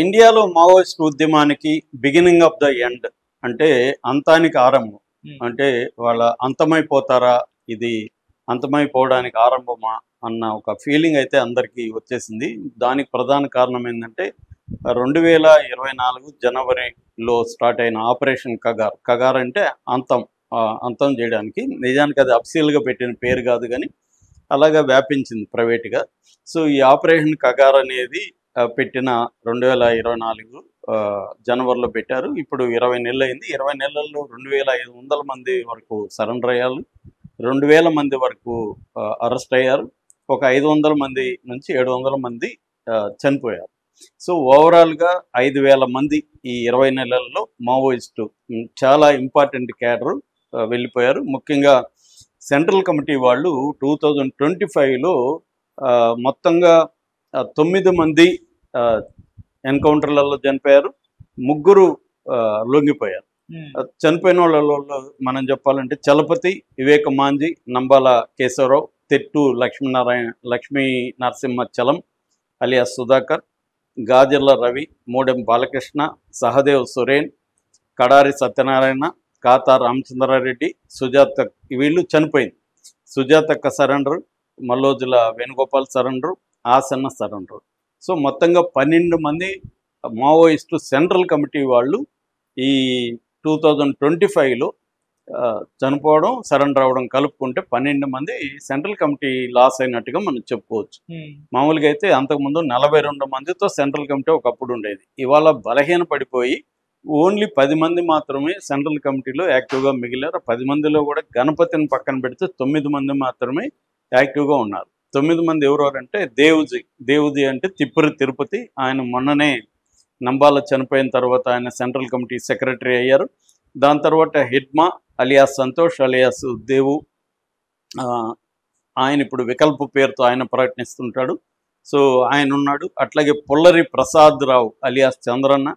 ఇండియాలో మావోయిస్ట్ ఉద్యమానికి beginning of the end అంటే అంతానికి ఆరంభం. అంటే వాళ్ళ అంతమైపోతారా, ఇది అంతమైపోవడానికి ఆరంభమా అన్న ఒక ఫీలింగ్ అయితే అందరికీ వచ్చేసింది. దానికి ప్రధాన కారణం ఏంటంటే 2024 జనవరిలో స్టార్ట్ అయిన ఆపరేషన్ కగార్. కగార్ అంటే అంతం చేయడానికి. నిజానికి అది అఫీషియల్గా పెట్టిన పేరు కాదు, కానీ అలాగా వ్యాపించింది ప్రైవేట్గా. సో ఈ ఆపరేషన్ కగార్ అనేది పెట్టిన 2024 జనవరిలో పెట్టారు. ఇప్పుడు 20 నెలలు అయింది. 20 నెలల్లో 2500 మంది వరకు సరెండర్ అయ్యారు, 2000 మంది వరకు అరెస్ట్ అయ్యారు, ఒక 500 మంది నుంచి 700 మంది చనిపోయారు. సో ఓవరాల్గా 5000 మంది ఈ 20 నెలల్లో మావోయిస్టు చాలా ఇంపార్టెంట్ క్యాడరు వెళ్ళిపోయారు. ముఖ్యంగా సెంట్రల్ కమిటీ వాళ్ళు 2025లో మొత్తంగా 9 మంది ఎన్కౌంటర్లలో చనిపోయారు, 3 లొంగిపోయారు. చనిపోయిన వాళ్ళలో మనం చెప్పాలంటే చలపతి, వివేక మాంజీ, నంబాల కేశవరావు, తెట్టు లక్ష్మీ నరసింహ చలం అలియాస్ సుధాకర్, గాజర్ల రవి, మూడెం బాలకృష్ణ, సహదేవ్ సురేన్, కడారి సత్యనారాయణ, కాతా రామచంద్రారెడ్డి, సుజాత, వీళ్ళు చనిపోయింది. సుజాతక్క surrender, Mallojula Venugopal surrender, Asanna surrender. So మొత్తంగా 12 మంది మావోయిస్టు సెంట్రల్ కమిటీ వాళ్ళు ఈ 2025లో చనిపోవడం, సరెండర్ అవ్వడం కలుపుకుంటే 12 మంది సెంట్రల్ కమిటీ లాస్ అయినట్టుగా మనం చెప్పుకోవచ్చు. మామూలుగా అయితే అంతకుముందు 42 మందితో సెంట్రల్ కమిటీ ఒకప్పుడు ఉండేది. ఇవాళ బలహీన పడిపోయి ఓన్లీ 10 మంది మాత్రమే సెంట్రల్ కమిటీలో యాక్టివ్గా మిగిలారు. 10 మందిలో కూడా గణపతిని పక్కన పెడితే 9 మంది మాత్రమే యాక్టివ్గా ఉన్నారు. 9 మంది ఎవరంటే దేవుజీ అంటే తిరుపతి. ఆయన మొన్ననే నంబాల చనిపోయిన తర్వాత ఆయన సెంట్రల్ కమిటీ సెక్రటరీ అయ్యారు. దాని తర్వాత హిడ్మా అలియాస్ సంతోష్ అలియాస్ దేవు, ఆయన ఇప్పుడు వికల్ప పేరుతో ఆయన ప్రకటిస్తుంటాడు. సో ఆయన ఉన్నాడు. అట్లాగే పుల్లరి ప్రసాద్ రావు అలియాస్ చంద్రన్న,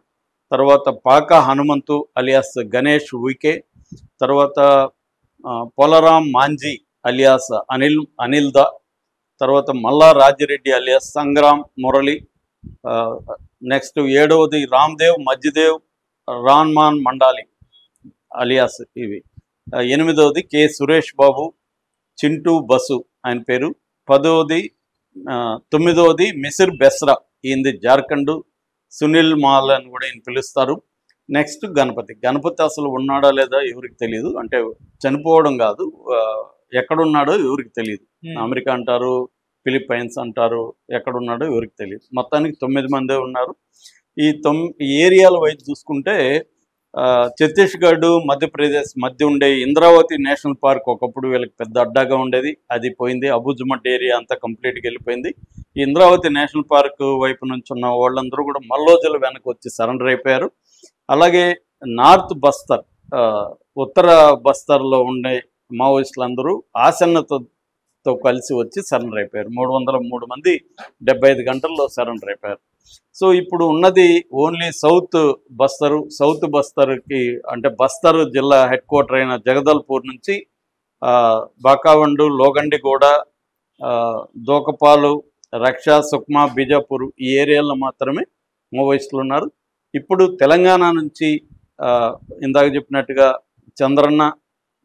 తర్వాత పాక హనుమంతు అలియాస్ గణేష్ ఉయికే, తర్వాత పొలరాం మాంజీ అలియాస్ అనిల్ దా, తర్వాత మల్లా రాజిరెడ్డి అలియాస్ సంగ్రామ్ మురళి, నెక్స్ట్ 7వది రామ్దేవ్ మజ్జిదేవ్ రాన్మాన్ మండాలి అలియాస్ ఇవి, 8వది కె సురేష్ బాబు చింటూ బసు ఆయన పేరు, 9వది మిసిర్ బెస్రా, ఈయనది జార్ఖండ్, సునీల్ మాల్ అని కూడా ఈయన పిలుస్తారు. నెక్స్ట్ గణపతి అసలు ఉన్నాడా లేదా ఎవరికి తెలియదు, అంటే చనిపోవడం కాదు, ఎక్కడున్నాడో ఎవరికి తెలియదు. అమెరికా అంటారు, ఫిలిప్పైన్స్ అంటారు, ఎక్కడున్నాడో ఎవరికి తెలియదు. మొత్తానికి 9 మందే ఉన్నారు. ఈ ఏరియాల వైపు చూసుకుంటే ఛత్తీస్గఢ్, మధ్యప్రదేశ్ మధ్య ఉండే ఇంద్రావతి నేషనల్ పార్క్ ఒకప్పుడు వీళ్ళకి పెద్ద అడ్డాగా ఉండేది, అది పోయింది. అబుజ్మట్ ఏరియా అంతా కంప్లీట్గా వెళ్ళిపోయింది. ఈ ఇంద్రావతి నేషనల్ పార్క్ వైపు నుంచి ఉన్న వాళ్ళందరూ కూడా మల్లోజుల వెనక్కి వచ్చి సరెండర్ అయిపోయారు. అలాగే నార్త్ బస్తర్, ఉత్తర బస్తర్లో ఉండే మావోయిస్టులందరూ ఆసన్నతో కలిసి వచ్చి సరెండర్ అయిపోయారు. 303 మంది 75 గంటల్లో సరెండర్ అయిపోయారు. సో ఇప్పుడు ఉన్నది ఓన్లీ సౌత్ బస్తర్కి, అంటే బస్తర్ జిల్లా హెడ్ క్వార్టర్ అయిన జగదల్పూర్ నుంచి బాకావండు, లోగండిగూడ, దోకపాలు, రక్షా, సుక్మా, బీజాపూర్ ఈ ఏరియాలో మాత్రమే మావోయిస్టులు ఉన్నారు. ఇప్పుడు తెలంగాణ నుంచి ఇందాక చెప్పినట్టుగా చంద్రన్న,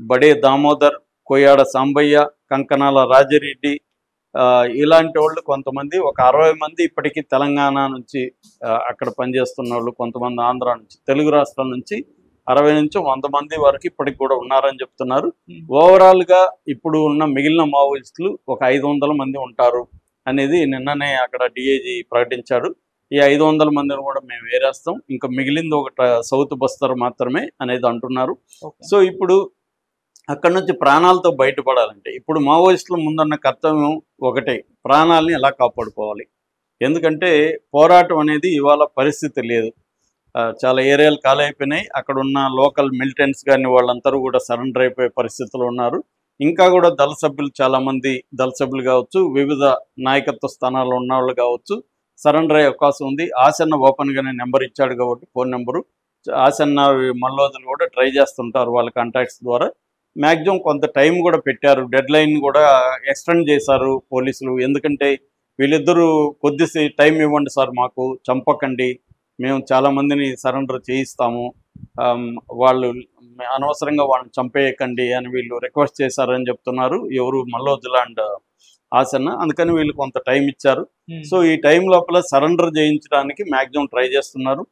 బడే దామోదర్, కొయ్యాడ సాంబయ్య, కంకనాల రాజిరెడ్డి, ఇలాంటి వాళ్ళు కొంతమంది, ఒక 60 మంది ఇప్పటికీ తెలంగాణ నుంచి అక్కడ పనిచేస్తున్న వాళ్ళు, కొంతమంది ఆంధ్ర నుంచి, తెలుగు రాష్ట్రాల నుంచి 60 నుంచి 100 మంది వరకు ఇప్పటికి కూడా ఉన్నారని చెప్తున్నారు. ఓవరాల్గా ఇప్పుడు ఉన్న మిగిలిన మావోయిస్టులు ఒక 500 మంది ఉంటారు అనేది నిన్ననే అక్కడ డిఐజీ ప్రకటించారు. ఈ 500 మందిని కూడా మేము వేరేస్తాం, ఇంకా మిగిలింది ఒక సౌత్ బస్తర్ మాత్రమే అనేది అంటున్నారు. సో ఇప్పుడు అక్కడ నుంచి ప్రాణాలతో బయటపడాలంటే ఇప్పుడు మావోయిస్టుల ముందున్న కర్తవ్యం ఒకటే, ప్రాణాలని ఎలా కాపాడుకోవాలి. ఎందుకంటే పోరాటం అనేది ఇవాళ పరిస్థితి లేదు. చాలా ఏరియాలు ఖాళీ అయిపోయినాయి. అక్కడ ఉన్న లోకల్ మిలిటెంట్స్ కానీ వాళ్ళందరూ కూడా సరెండర్ అయిపోయే పరిస్థితులు ఉన్నారు. ఇంకా కూడా దళ సభ్యులు, చాలామంది దళ సభ్యులు కావచ్చు, వివిధ నాయకత్వ స్థానాల్లో ఉన్న వాళ్ళు కావచ్చు, సరెండర్ అయ్యే అవకాశం ఉంది. ఆసన్న ఓపెన్గానే నెంబర్ ఇచ్చాడు కాబట్టి ఫోన్ నెంబరు, ఆసన్న మల్లోజులు కూడా ట్రై చేస్తుంటారు వాళ్ళ కాంటాక్ట్స్ ద్వారా. మ్యాక్సిమం కొంత టైం కూడా పెట్టారు, డెడ్ లైన్ కూడా ఎక్స్టెండ్ చేశారు పోలీసులు. ఎందుకంటే వీళ్ళిద్దరూ కొద్ది టైం ఇవ్వండి సార్, మాకు చంపకండి, మేము చాలామందిని సరెండర్ చేయిస్తాము, వాళ్ళు అనవసరంగా వాళ్ళని చంపేయకండి అని వీళ్ళు రిక్వెస్ట్ చేశారని చెప్తున్నారు ఎవరు, మల్లోజుల అండ్ ఆసన్న. అందుకని వీళ్ళు కొంత టైం ఇచ్చారు. సో ఈ టైం లోపల సరెండర్ చేయించడానికి మ్యాక్సిమం ట్రై చేస్తున్నారు.